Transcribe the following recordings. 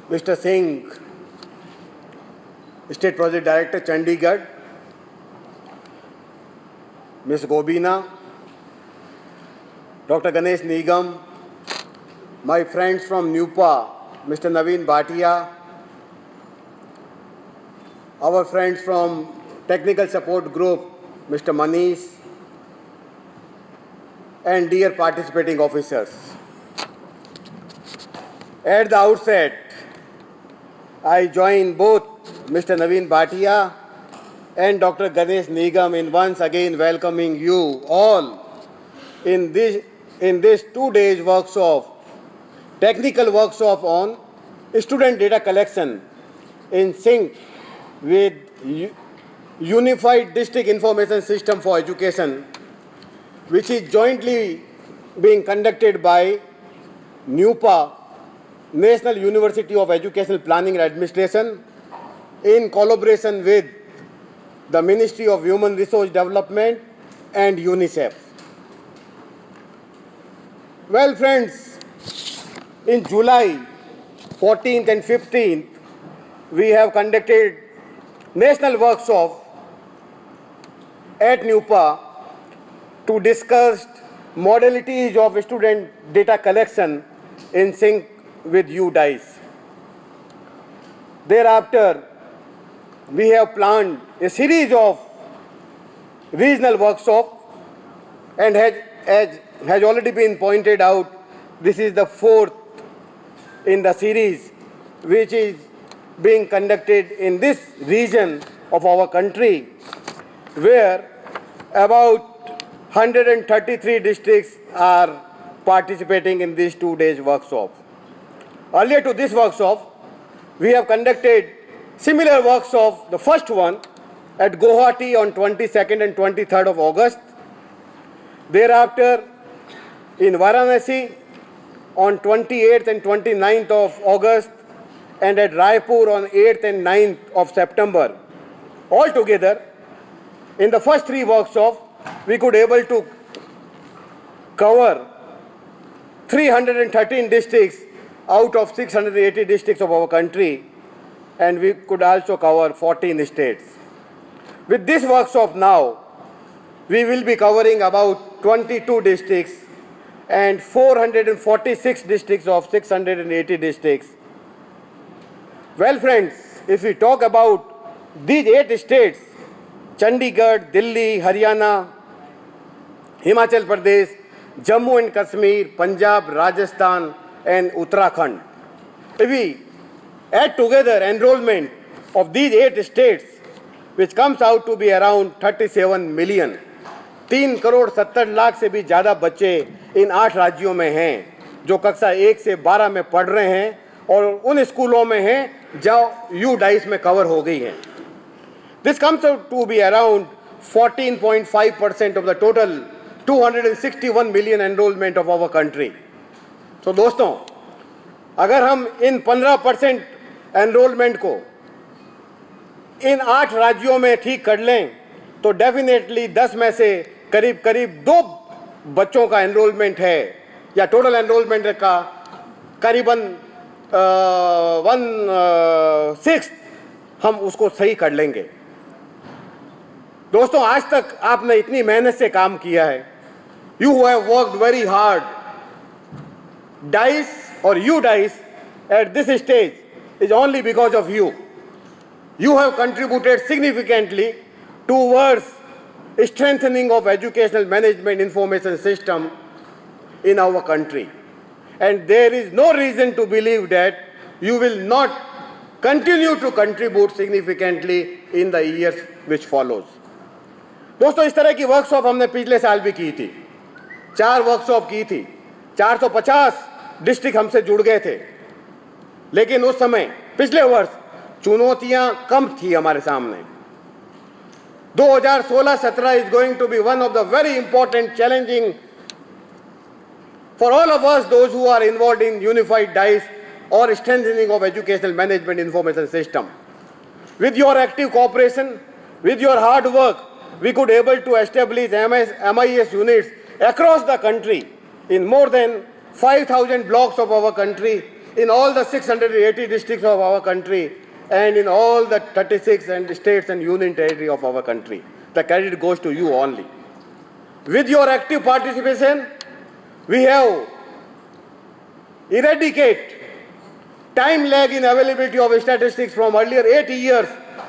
Mr. Singh, State Project Director, Chandigarh, Ms. Gobina, Dr. Ganesh Nigam, my friends from NUPA, Mr. Naveen Bhatia, our friends from Technical Support Group, Mr. Manish, and dear participating officers. At the outset, I join both Mr. Naveen Bhatia and Dr. Ganesh Nigam in once again welcoming you all in this 2 days workshop, technical workshop on student data collection in sync with Unified District Information System for Education, which is jointly being conducted by NUPA, National University of Educational Planning and Administration, in collaboration with the Ministry of Human Resource Development and UNICEF. Well, friends, in July 14th and 15th, we have conducted national workshop at NUPA to discuss modalities of student data collection in sync with UDICE. Thereafter, we have planned a series of regional workshops, and as has already been pointed out, this is the 4th in the series which is being conducted in this region of our country, where about 133 districts are participating in this 2 days workshop. Earlier to this workshop, we have conducted similar workshop, the first one at Guwahati on 22nd and 23rd of August. Thereafter, in Varanasi on 28th and 29th of August, and at Raipur on 8th and 9th of September. Altogether, in the first 3 workshops, we could able to cover 313 districts out of 680 districts of our country, and we could also cover 14 states. With this workshop now, we will be covering about 22 districts and 446 districts of 680 districts. Well, friends, if we talk about these 8 states, Chandigarh, Delhi, Haryana, Himachal Pradesh, Jammu and Kashmir, Punjab, Rajasthan, and Uttarakhand. If we add together enrollment of these 8 states, which comes out to be around 37 million, 3 crore 70 lakh से भी ज़्यादा बच्चे इन 8 राज्यों में हैं जो कक्षा 1 से 12 में पढ़ रहे हैं और उन स्कूलों में हैं जो UDICE में कवर हो गई हैं. This comes out to be around 14.5% of the total 261 million enrollment of our country. तो दोस्तों, अगर हम इन 15% एनरोलमेंट को इन 8 राज्यों में ठीक कर लें तो डेफिनेटली 10 में से करीब करीब 2 बच्चों का एनरोलमेंट है, या टोटल एनरोलमेंट का करीबन 1/6 हम उसको सही कर लेंगे. दोस्तों, आज तक आपने इतनी मेहनत से काम किया है. You have worked very hard. DICE or UDICE at this stage is only because of you. You have contributed significantly towards strengthening of educational management information system in our country. And there is no reason to believe that you will not continue to contribute significantly in the years which follows. दोस्तों, इस तरह की workshop हमने पिछले साल भी की थी. 4 वर्कशॉप की थी. 450 डिस्ट्रिक्ट हमसे जुड़ गए थे. लेकिन उस समय पिछले वर्ष चुनौतियां कम थी हमारे सामने. 2016-17 is going to be one of the very important challenging for all of us, those who are involved in unified DICE or strengthening of educational management information system. With your active cooperation, with your hard work, we could able to establish MIS units across the country in more than 5,000 blocks of our country in all the 680 districts of our country and in all the 36 and states and union territory of our country. The credit goes to you only. With your active participation, we have eradicated time lag in availability of statistics from earlier 8 years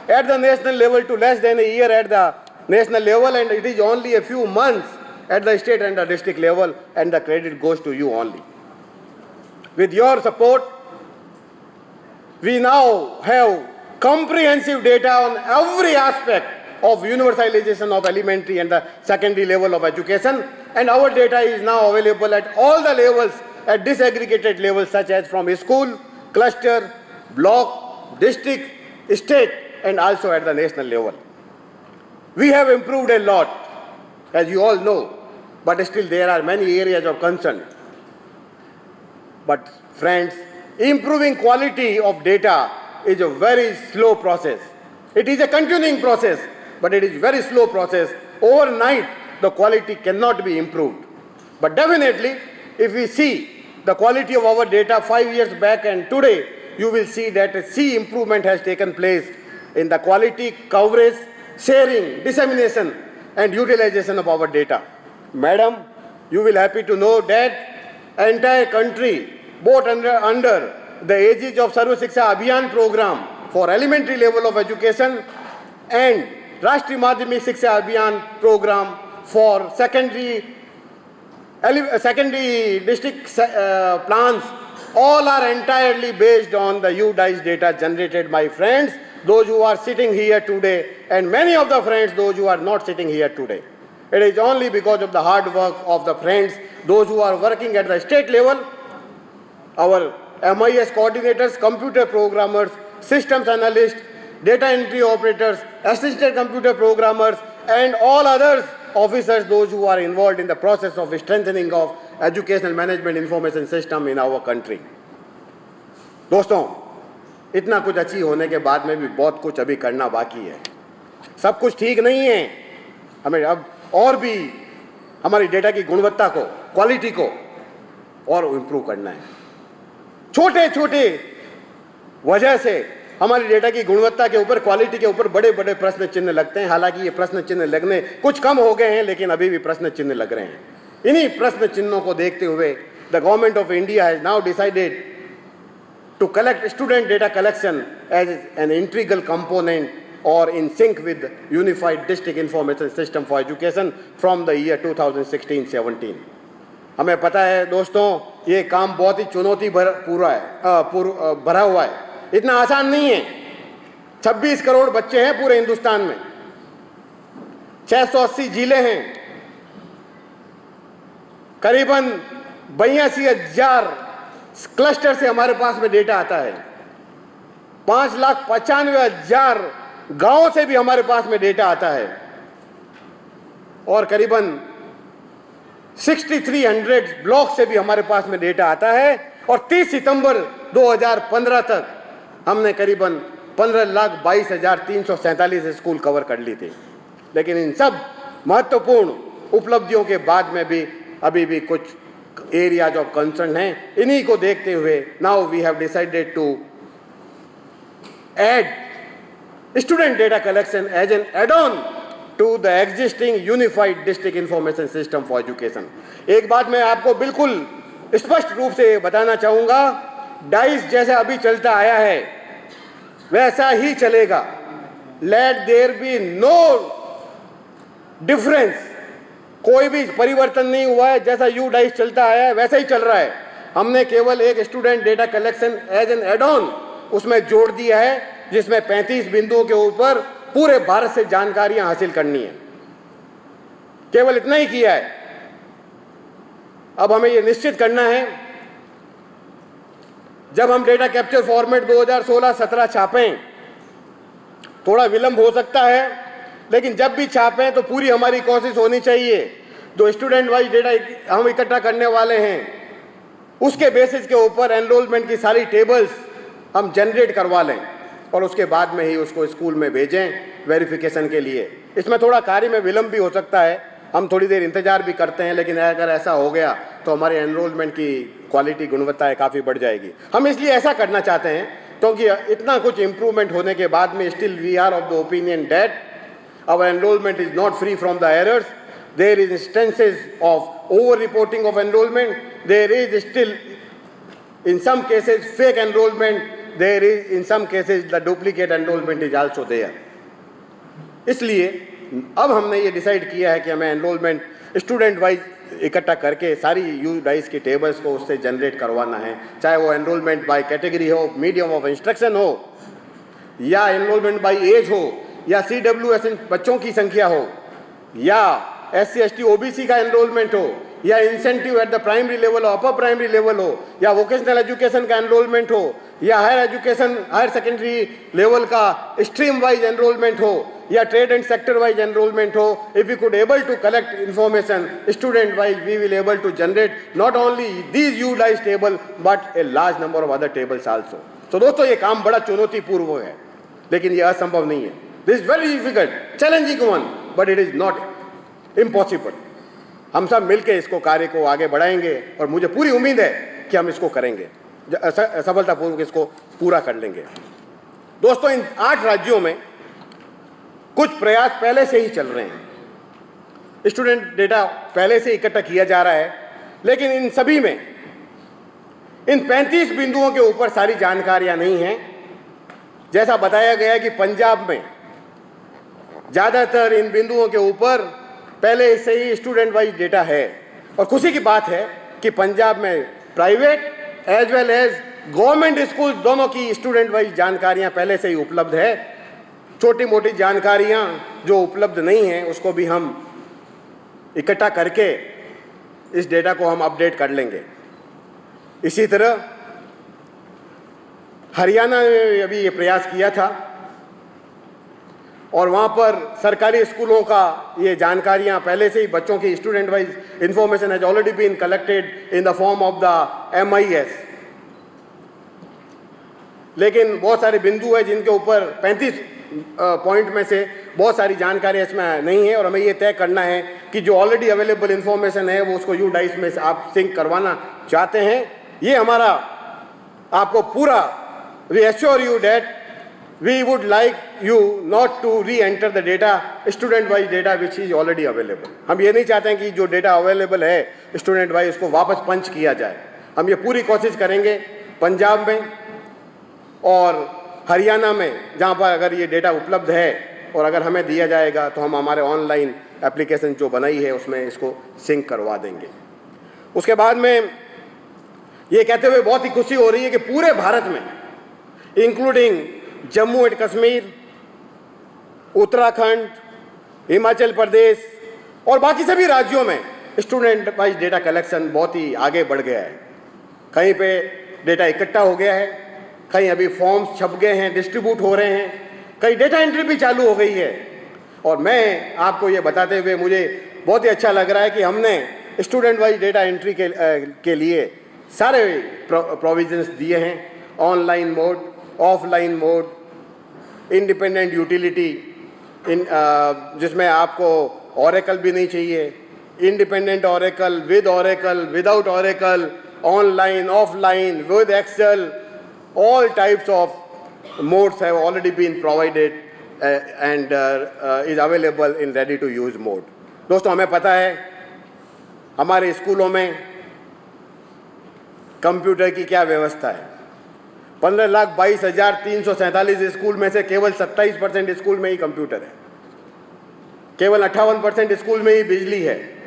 at the national level to less than a year at the national level, and it is only a few months at the state and the district level, and the credit goes to you only. With your support, we now have comprehensive data on every aspect of universalization of elementary and the secondary level of education, and our data is now available at all the levels, at disaggregated levels such as from school, cluster, block, district, state, and also at the national level. We have improved a lot, as you all know, but still there are many areas of concern. But friends, improving quality of data is a very slow process. It is a continuing process, but it is a very slow process. Overnight, the quality cannot be improved. But definitely, if we see the quality of our data 5 years back and today, you will see that a sea improvement has taken place in the quality, coverage, sharing, dissemination, and utilization of our data. Madam, you will happy to know that entire country, both under the aegis of Sarva Shiksha Abhiyan program for elementary level of education and Rashtriya Madhyamik Shiksha Abhiyan program for secondary district plans, all are entirely based on the UDICE data generated by friends, those who are sitting here today, and many of the friends, those who are not sitting here today. It is only because of the hard work of the friends, those who are working at the state level, our MIS coordinators, computer programmers, systems analysts, data entry operators, assistant computer programmers, and all others officers, those who are involved in the process of strengthening of educational management information system in our country. दोस्तों, इतना कुछ achieve होने के बाद में भी बहुत कुछ अभी करना बाकी है. सब कुछ ठीक नहीं है. हमें अब और भी हमारी डेटा की गुणवत्ता को, क्वालिटी को और इम्प्रूव करना है. छोटे छोटे वजह से हमारी डेटा की गुणवत्ता के ऊपर, क्वालिटी के ऊपर बड़े बड़े प्रश्न चिन्ह लगते हैं. हालांकि ये प्रश्न चिन्ह लगने कुछ कम हो गए हैं, लेकिन अभी भी प्रश्न चिन्ह लग रहे हैं. इन्हीं प्रश्न चिन्हों को देखते हुए the government of India has now decided to collect student data collection as an integral component or in sync with Unified District Information System for Education from the year 2016-17. हमें पता है दोस्तों, ये काम बहुत ही चुनौती भरा हुआ है. इतना आसान नहीं है. 26 करोड़ बच्चे हैं पूरे हिंदुस्तान में, 680 जिले हैं, करीबन 82,000 क्लस्टर से हमारे पास में डेटा आता है. 5,95,000 गांवों से भी हमारे पास में डेटा आता है, और करीबन 6,300 ब्लॉक से भी हमारे पास में डेटा आता है. और 30 सितंबर 2015 तक हमने करीबन 15,22,347 स्कूल कवर कर ली थी. लेकिन इन सब महत्वपूर्ण उपलब्धियों के बाद में भी अभी भी कुछ एरियाज ऑफ कंसर्न हैं. इन्हीं को देखते हुए now we have decided to add student data collection as an add on to the existing unified district information system for education. एक बात मैं आपको बिल्कुल स्पष्ट रूप से बताना चाहूंगा, डाइस जैसा अभी चलता आया है वैसा ही चलेगा. Let there be no difference. कोई भी परिवर्तन नहीं हुआ है. जैसा UDICE चलता आया है वैसा ही चल रहा है. हमने केवल एक student data collection as an add on उसमें जोड़ दिया है, जिसमें 35 बिंदुओं के ऊपर पूरे भारत से जानकारियां हासिल करनी है. केवल इतना ही किया है. अब हमें यह निश्चित करना है, जब हम डेटा कैप्चर फॉर्मेट 2016-17 छापें, थोड़ा विलंब हो सकता है, लेकिन जब भी छापें तो पूरी हमारी कोशिश होनी चाहिए. जो स्टूडेंट वाइज डेटा हम इकट्ठा करने वाले हैं, उसके बेसिस के ऊपर एनरोलमेंट की सारी टेबल्स हम जनरेट करवा लें और उसके बाद में ही उसको स्कूल में भेजें वेरिफिकेशन के लिए. इसमें थोड़ा कार्य में विलंब भी हो सकता है. हम थोड़ी देर इंतजार भी करते हैं, लेकिन अगर ऐसा हो गया तो हमारे एनरोलमेंट की क्वालिटी गुणवत्ता है काफ़ी बढ़ जाएगी। हम इसलिए ऐसा करना चाहते हैं क्योंकि इतना कुछ इम्प्रूवमेंट होने के बाद में still we are of the opinion that our enrolment is not free from the errors. There is instances of over reporting of enrolment, there is still in some cases fake enrollment, there is in some cases the duplicate enrollment is also there। इसलिए अब हमने ये decide किया है कि हमें enrolment student wise इकट्ठा करके सारी यू डाइस की टेबल्स को उससे जनरेट करवाना है, चाहे वो एनरोलमेंट बाय कैटेगरी हो, मीडियम ऑफ इंस्ट्रक्शन हो, या एनरोलमेंट बाय एज हो, या CWS बच्चों की संख्या हो, या SC ST OBC का एनरोलमेंट हो, या incentive at the primary level हो, अपर प्राइमरी लेवल हो, या वोकेशनल एजुकेशन का एनरोलमेंट हो, या higher education higher secondary level का स्ट्रीम वाइज एनरोलमेंट हो, या trade and sector wise enrolment हो। If we could able to collect information student wise, we will able to generate not only these U DISE table but a large number of other tables also. तो दोस्तों ये काम बड़ा चुनौतीपूर्ण है, लेकिन ये असंभव नहीं है। This is very difficult, challenging one, but it is not impossible. हम सब मिलकर इसको कार्य को आगे बढ़ाएंगे और मुझे पूरी उम्मीद है कि हम इसको करेंगे, सफलतापूर्वक इसको पूरा कर लेंगे। दोस्तों इन 8 राज्यों में कुछ प्रयास पहले से ही चल रहे हैं। स्टूडेंट डेटा पहले से इकट्ठा किया जा रहा है, लेकिन इन सभी में इन 35 बिंदुओं के ऊपर सारी जानकारियां नहीं हैं। जैसा बताया गया कि पंजाब में ज़्यादातर इन बिंदुओं के ऊपर पहले से ही स्टूडेंट वाइज डेटा है, और खुशी की बात है कि पंजाब में private as well as government school दोनों की स्टूडेंट वाइज जानकारियां पहले से ही उपलब्ध है। छोटी मोटी जानकारियां जो उपलब्ध नहीं हैं उसको भी हम इकट्ठा करके इस डेटा को हम अपडेट कर लेंगे। इसी तरह हरियाणा में अभी ये प्रयास किया था और वहाँ पर सरकारी स्कूलों का ये जानकारियाँ पहले से ही बच्चों की student wise information has already been collected in the form of the MIS। लेकिन बहुत सारे बिंदु है जिनके ऊपर 35 पॉइंट में से बहुत सारी जानकारी इसमें नहीं है, और हमें ये तय करना है कि जो ऑलरेडी अवेलेबल इंफॉर्मेशन है वो उसको यू डाइस में आप सिंक करवाना चाहते हैं। ये हमारा आपको पूरा, we assure you that we would like you not to re-enter the data, student wise data which is already available। हम ये नहीं चाहते हैं कि जो डेटा अवेलेबल है स्टूडेंट वाइज उसको वापस पंच किया जाए। हम ये पूरी कोशिश करेंगे पंजाब में और हरियाणा में, जहाँ पर अगर ये डेटा उपलब्ध है और अगर हमें दिया जाएगा तो हम हमारे ऑनलाइन एप्लीकेशन जो बनाई है उसमें इसको सिंक करवा देंगे। उसके बाद में ये कहते हुए बहुत ही खुशी हो रही है कि पूरे भारत में इंक्लूडिंग जम्मू एंड कश्मीर, उत्तराखंड, हिमाचल प्रदेश और बाकी सभी राज्यों में स्टूडेंट वाइज डेटा कलेक्शन बहुत ही आगे बढ़ गया है। कहीं पे डेटा इकट्ठा हो गया है, कहीं अभी फॉर्म्स छप गए हैं, डिस्ट्रीब्यूट हो रहे हैं, कहीं डेटा एंट्री भी चालू हो गई है। और मैं आपको ये बताते हुए मुझे बहुत ही अच्छा लग रहा है कि हमने स्टूडेंट वाइज डेटा एंट्री के लिए सारे प्रोविजंस दिए हैं। Online mode, offline mode, independent utility, जिसमें आपको ऑरेकल भी नहीं चाहिए, independent Oracle, with Oracle, without Oracle, online, offline, with Excel, all types of modes have already been provided and is available in ready to use mode। दोस्तों हमें पता है हमारे स्कूलों में कंप्यूटर की क्या व्यवस्था है। 15,22,347 स्कूल में से केवल 27% स्कूल में ही कंप्यूटर है, केवल 58% स्कूल में ही बिजली है।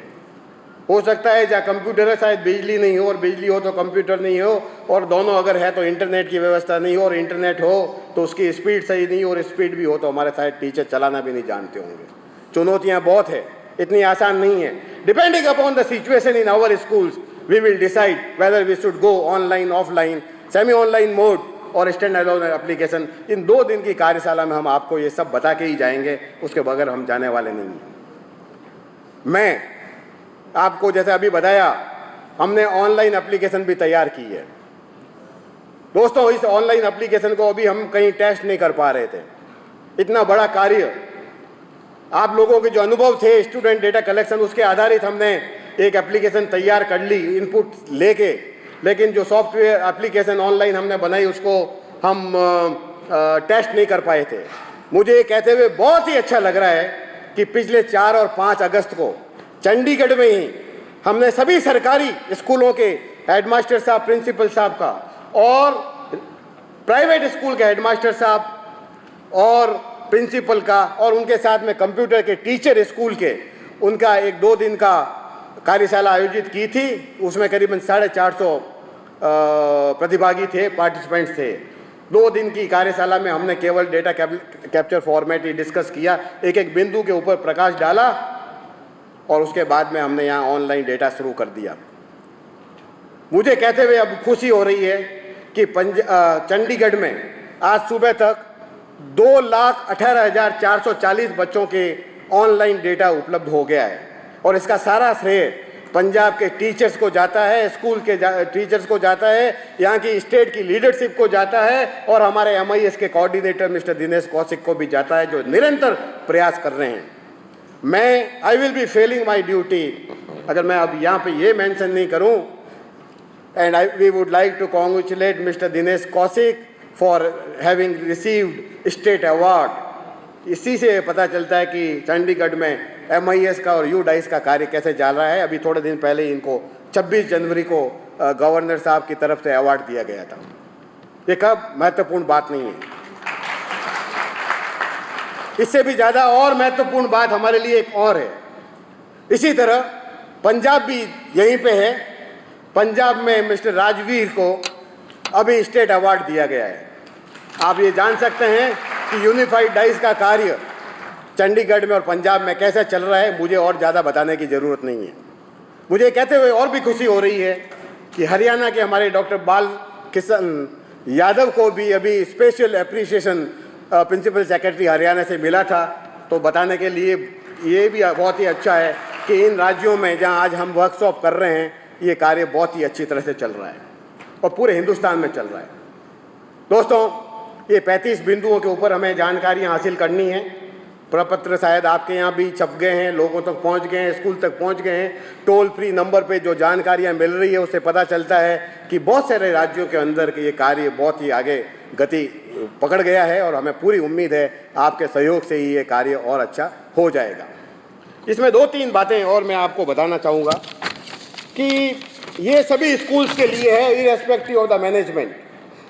हो सकता है जहाँ कंप्यूटर है शायद बिजली नहीं हो, और बिजली हो तो कंप्यूटर नहीं हो, और दोनों अगर है तो इंटरनेट की व्यवस्था नहीं हो, और इंटरनेट हो तो उसकी स्पीड सही नहीं हो, और स्पीड भी हो तो हमारे शायद टीचर चलाना भी नहीं जानते होंगे। चुनौतियाँ बहुत है, इतनी आसान नहीं है। Depending upon the situation in our schools we will decide whether we should go online, offline, semi online mode और स्टैंड अलोन एप्लीकेशन। इन 2 दिन की कार्यशाला में हम आपको ये सब बता के ही जाएंगे, उसके बगैर हम जाने वाले नहीं हैं। मैं आपको जैसे अभी बताया हमने ऑनलाइन एप्लीकेशन भी तैयार की है। दोस्तों इस ऑनलाइन एप्लीकेशन को अभी हम कहीं टेस्ट नहीं कर पा रहे थे। इतना बड़ा कार्य, आप लोगों के जो अनुभव थे स्टूडेंट डेटा कलेक्शन, उसके आधारित हमने एक एप्लीकेशन तैयार कर ली, इनपुट लेके लेकिन जो सॉफ्टवेयर एप्लीकेशन ऑनलाइन हमने बनाई उसको हम टेस्ट नहीं कर पाए थे। मुझे ये कहते हुए बहुत ही अच्छा लग रहा है कि पिछले 4 और 5 अगस्त को चंडीगढ़ में ही हमने सभी सरकारी स्कूलों के हेडमास्टर साहब, प्रिंसिपल साहब का और प्राइवेट स्कूल के हेडमास्टर साहब और प्रिंसिपल का और उनके साथ में कंप्यूटर के टीचर स्कूल के, उनका एक 2 दिन का कार्यशाला आयोजित की थी। उसमें करीबन 450 प्रतिभागी थे, पार्टिसिपेंट्स थे। 2 दिन की कार्यशाला में हमने केवल डेटा कैप्चर फॉर्मेट ही डिस्कस किया, एक एक बिंदु के ऊपर प्रकाश डाला और उसके बाद में हमने यहाँ ऑनलाइन डेटा शुरू कर दिया। मुझे कहते हुए अब खुशी हो रही है कि चंडीगढ़ में आज सुबह तक 2,18,440 बच्चों के ऑनलाइन डेटा उपलब्ध हो गया है और इसका सारा श्रेय पंजाब के टीचर्स को जाता है, स्कूल के टीचर्स को जाता है, यहाँ की स्टेट की लीडरशिप को जाता है और हमारे MIS के कोऑर्डिनेटर मिस्टर दिनेश कौशिक को भी जाता है, जो निरंतर प्रयास कर रहे हैं। I will be failing my duty अगर मैं अब यहाँ पे ये मेंशन नहीं करूँ। And we would like to congratulate mister Dinesh Kaushik for having received state award. इसी से पता चलता है कि चंडीगढ़ में MIS का और UDICE का कार्य कैसे चल रहा है। अभी थोड़े दिन पहले इनको 26 जनवरी को गवर्नर साहब की तरफ से अवार्ड दिया गया था। ये कब महत्वपूर्ण बात नहीं है, इससे भी ज़्यादा और महत्वपूर्ण बात हमारे लिए एक और है। इसी तरह पंजाब भी यहीं पे है। पंजाब में मिस्टर राजवीर को अभी स्टेट अवार्ड दिया गया है। आप ये जान सकते हैं कि यूनिफाइड डाइस का कार्य चंडीगढ़ में और पंजाब में कैसे चल रहा है, मुझे और ज़्यादा बताने की ज़रूरत नहीं है। मुझे कहते हुए और भी खुशी हो रही है कि हरियाणा के हमारे डॉक्टर बाल किशन यादव को भी अभी special appreciation principal secretary Haryana से मिला था। तो बताने के लिए ये भी बहुत ही अच्छा है कि इन राज्यों में जहाँ आज हम वर्कशॉप कर रहे हैं, ये कार्य बहुत ही अच्छी तरह से चल रहा है और पूरे हिंदुस्तान में चल रहा है। दोस्तों, ये 35 बिंदुओं के ऊपर हमें जानकारियाँ हासिल करनी है। प्रपत्र शायद आपके यहाँ भी छप गए हैं, लोगों तक पहुँच गए हैं, स्कूल तक पहुँच गए हैं। टोल फ्री नंबर पे जो जानकारियाँ मिल रही है उससे पता चलता है कि बहुत सारे राज्यों के अंदर के ये कार्य बहुत ही आगे गति पकड़ गया है और हमें पूरी उम्मीद है आपके सहयोग से ही ये कार्य और अच्छा हो जाएगा। इसमें 2-3 बातें और मैं आपको बताना चाहूँगा कि ये सभी स्कूल्स के लिए है, इररेस्पेक्टिव ऑफ द मैनेजमेंट।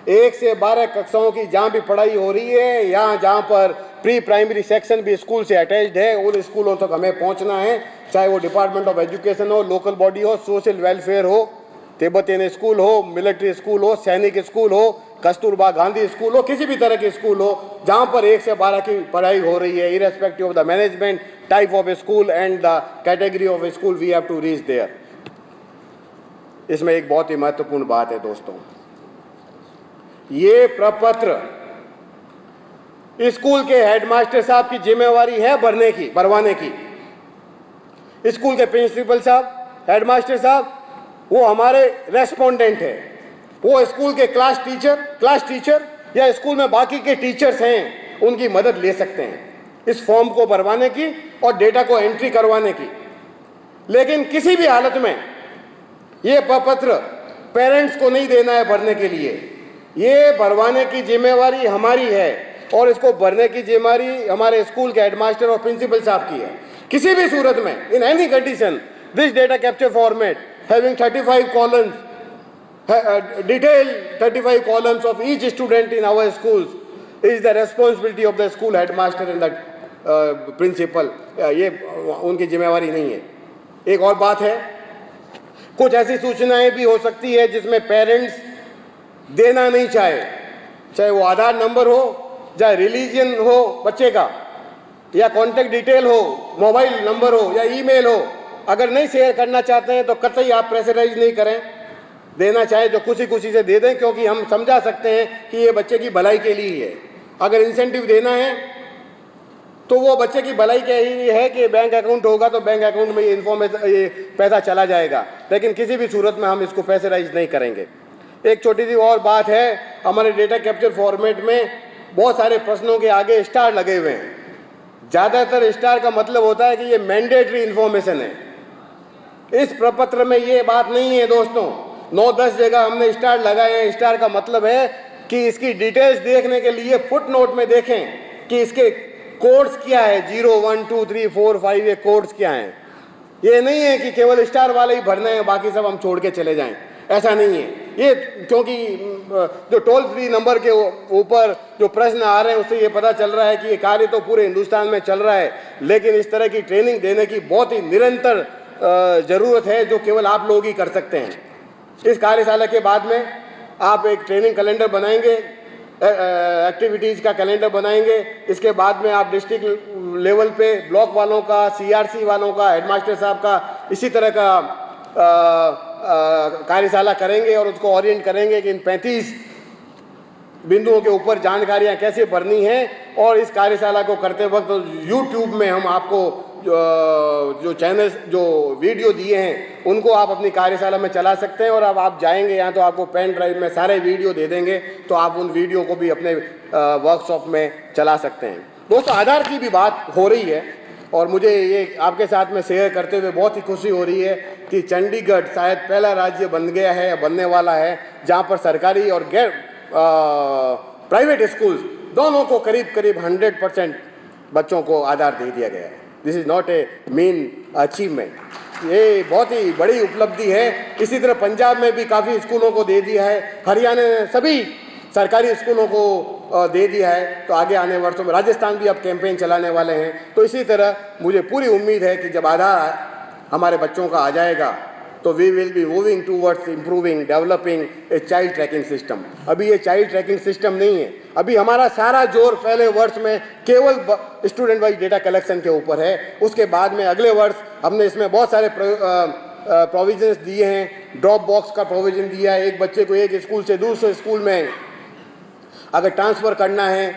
1 से 12 कक्षाओं की जहाँ भी पढ़ाई हो रही है, यहाँ जहाँ पर प्री प्राइमरी सेक्शन भी स्कूल से अटैच्ड है, उन स्कूलों तक हमें पहुँचना है, चाहे वो डिपार्टमेंट ऑफ एजुकेशन हो, लोकल बॉडी हो, सोशल वेलफेयर हो, तिब्बतियन स्कूल हो, मिलिट्री स्कूल हो, सैनिक स्कूल हो, कस्तूरबा गांधी स्कूल हो, किसी भी तरह के स्कूल हो जहाँ पर 1 से 12 की पढ़ाई हो रही है, irrespective of the management, type of school and the category of school, we have to reach there. इसमें एक बहुत ही महत्वपूर्ण बात है दोस्तों, ये प्रपत्र स्कूल के हेडमास्टर साहब की जिम्मेवारी है भरवाने की। स्कूल के प्रिंसिपल साहब, हेडमास्टर साहब, वो हमारे रेस्पोंडेंट है। वो स्कूल के क्लास टीचर या स्कूल में बाकी के टीचर्स हैं, उनकी मदद ले सकते हैं इस फॉर्म को भरवाने की और डेटा को एंट्री करवाने की। लेकिन किसी भी हालत में ये प्रपत्र पेरेंट्स को नहीं देना है भरने के लिए। ये भरवाने की जिम्मेवारी हमारी है और इसको भरने की जिम्मेवारी हमारे स्कूल के हेडमास्टर और प्रिंसिपल साहब की है। किसी भी सूरत में, in any condition, this data capture format having 35 columns, detailed 35 columns of each student in our schools is the responsibility of the school headmaster and the principal। ये उनकी जिम्मेवारी नहीं है। एक और बात है, कुछ ऐसी सूचनाएं भी हो सकती है जिसमें पेरेंट्स देना नहीं चाहे वो आधार नंबर हो, चाहे रिलीजन हो बच्चे का, या कॉन्टेक्ट डिटेल हो, मोबाइल नंबर हो या ईमेल हो। अगर नहीं शेयर करना चाहते हैं तो कतई आप प्रेशराइज नहीं करें, देना चाहे जो खुशी से दे दें, क्योंकि हम समझा सकते हैं कि ये बच्चे की भलाई के लिए ही है। अगर इंसेंटिव देना है तो वो बच्चे की भलाई के लिए है कि बैंक अकाउंट होगा तो बैंक अकाउंट में ये पैसा चला जाएगा, लेकिन किसी भी सूरत में हम इसको प्रेशराइज नहीं करेंगे। एक छोटी सी और बात है, हमारे डेटा कैप्चर फॉर्मेट में बहुत सारे प्रश्नों के आगे स्टार लगे हुए हैं। ज़्यादातर स्टार का मतलब होता है कि ये मैंडेटरी इंफॉर्मेशन है। इस प्रपत्र में ये बात नहीं है दोस्तों। 9-10 जगह हमने स्टार लगाए हैं। स्टार का मतलब है कि इसकी डिटेल्स देखने के लिए फुट नोट में देखें कि इसके कोड्स क्या है, 0, 1, 2, 3, 4, 5 ये कोड्स क्या हैं। ये नहीं है कि केवल स्टार वाले ही भरने हैं, बाकी सब हम छोड़ के चले जाएं, ऐसा नहीं है ये। क्योंकि जो टोल फ्री नंबर के ऊपर जो प्रश्न आ रहे हैं उससे ये पता चल रहा है कि ये कार्य तो पूरे हिंदुस्तान में चल रहा है, लेकिन इस तरह की ट्रेनिंग देने की बहुत ही निरंतर ज़रूरत है जो केवल आप लोग ही कर सकते हैं। इस कार्यशाला के बाद में आप एक ट्रेनिंग कैलेंडर बनाएंगे, एक्टिविटीज़ का कैलेंडर बनाएंगे। इसके बाद में आप डिस्ट्रिक्ट लेवल पे ब्लॉक वालों का, CRC वालों का, हेडमास्टर साहब का इसी तरह का कार्यशाला करेंगे और उसको ओरिएंट करेंगे कि इन 35 बिंदुओं के ऊपर जानकारियां कैसे भरनी हैं। और इस कार्यशाला को करते वक्त YouTube में हम आपको जो चैनल्स जो वीडियो दिए हैं उनको आप अपनी कार्यशाला में चला सकते हैं। और अब आप जाएंगे यहाँ तो आपको पेन ड्राइव में सारे वीडियो दे देंगे, तो आप उन वीडियो को भी अपने वर्कशॉप में चला सकते हैं। दोस्तों, आधार की भी बात हो रही है और मुझे ये आपके साथ में शेयर करते हुए बहुत ही खुशी हो रही है कि चंडीगढ़ शायद पहला राज्य बन गया है या बनने वाला है जहाँ पर सरकारी और गैर प्राइवेट स्कूल्स दोनों को करीब करीब 100% बच्चों को आधार दे दिया गया है। This is not a mean achievement, ये बहुत ही बड़ी उपलब्धि है। इसी तरह पंजाब में भी काफ़ी स्कूलों को दे दिया है, हरियाणा ने सभी सरकारी स्कूलों को दे दिया है। तो आगे आने वर्षों में राजस्थान भी अब कैंपेन चलाने वाले हैं। तो इसी तरह मुझे पूरी उम्मीद है कि जब आधार हमारे बच्चों का आ जाएगा तो we will be moving towards improving developing a child tracking system. अभी ये चाइल्ड ट्रैकिंग सिस्टम नहीं है, अभी हमारा सारा जोर पहले वर्ष में केवल स्टूडेंट वाइज डेटा कलेक्शन के ऊपर है। उसके बाद में अगले वर्ष हमने इसमें बहुत सारे प्रोविजंस दिए हैं। ड्रॉप बॉक्स का प्रोविजन दिया है, एक बच्चे को एक स्कूल से दूसरे स्कूल में अगर ट्रांसफ़र करना है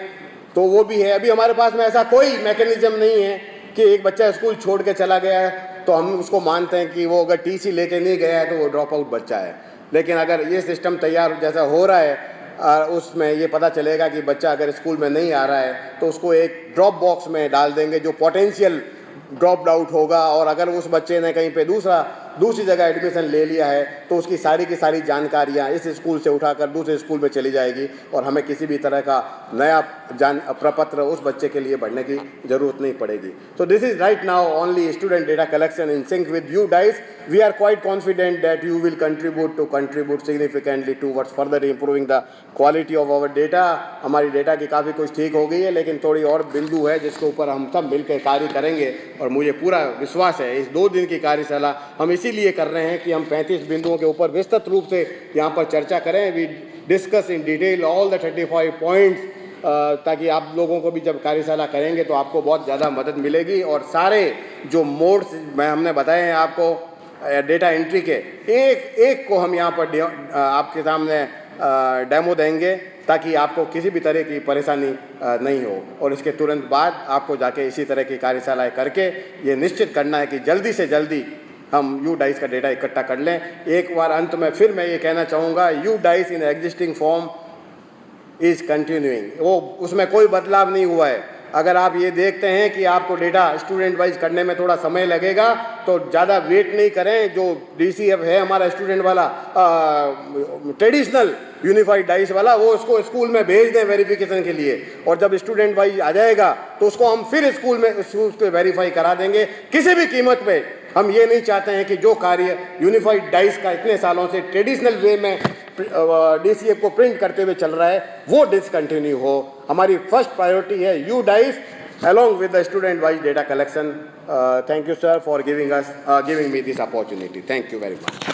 तो वो भी है। अभी हमारे पास में ऐसा कोई मैकेनिज्म नहीं है कि एक बच्चा स्कूल छोड़ के चला गया है तो हम उसको मानते हैं कि वो अगर TC लेके नहीं गया है तो वो ड्रॉप आउट बच्चा है। लेकिन अगर ये सिस्टम तैयार जैसा हो रहा है उसमें ये पता चलेगा कि बच्चा अगर स्कूल में नहीं आ रहा है तो उसको एक ड्रॉप बॉक्स में डाल देंगे जो पोटेंशियल ड्रॉप आउट होगा। और अगर उस बच्चे ने कहीं पे दूसरी जगह एडमिशन ले लिया है तो उसकी सारी की सारी जानकारियाँ इस स्कूल से उठाकर दूसरे स्कूल में चली जाएगी और हमें किसी भी तरह का नया प्रपत्र उस बच्चे के लिए भरने की ज़रूरत नहीं पड़ेगी। So this is right now only student data collection in sync with UDICE. We are quite confident that you will contribute significantly towards further improving the quality of our data. हमारी डेटा की काफ़ी कुछ ठीक हो गई है, लेकिन थोड़ी और बिंदु है जिसके ऊपर हम सब मिलकर कार्य करेंगे। और मुझे पूरा विश्वास है इस 2 दिन की कार्यशाला हम इसीलिए कर रहे हैं कि हम 35 बिंदुओं के ऊपर विस्तृत रूप से यहाँ पर चर्चा करें। We discuss in detail all the 35 points, ताकि आप लोगों को भी जब कार्यशाला करेंगे तो आपको बहुत ज़्यादा मदद मिलेगी। और सारे जो मोड्स हमने बताए हैं आपको डेटा एंट्री के, एक को हम यहाँ पर आपके सामने डेमो देंगे ताकि आपको किसी भी तरह की परेशानी नहीं हो। और इसके तुरंत बाद आपको जाके इसी तरह की कार्यशालाएँ करके ये निश्चित करना है कि जल्दी से जल्दी हम UDICE का डेटा इकट्ठा कर लें। एक बार अंत में फिर मैं ये कहना चाहूँगा, UDICE in existing form is continuing, वो उसमें कोई बदलाव नहीं हुआ है। अगर आप ये देखते हैं कि आपको डेटा स्टूडेंट वाइज करने में थोड़ा समय लगेगा तो ज़्यादा वेट नहीं करें। जो DCF है हमारा स्टूडेंट वाला ट्रेडिशनल यूनिफाइड डाइस वाला, वो उसको स्कूल में भेज दें वेरिफिकेशन के लिए। और जब स्टूडेंट वाइज आ जाएगा तो उसको हम फिर स्कूल में उसको वेरीफाई करा देंगे किसी भी कीमत पे। हम ये नहीं चाहते हैं कि जो कार्य यूनिफाइड डाइस का इतने सालों से ट्रेडिशनल वे में DCF को प्रिंट करते हुए चल रहा है वो डिसकंटिन्यू हो। हमारी फर्स्ट प्रायोरिटी है UDICE along with the student wise data collection. Thank you sir for giving me this opportunity. Thank you very much.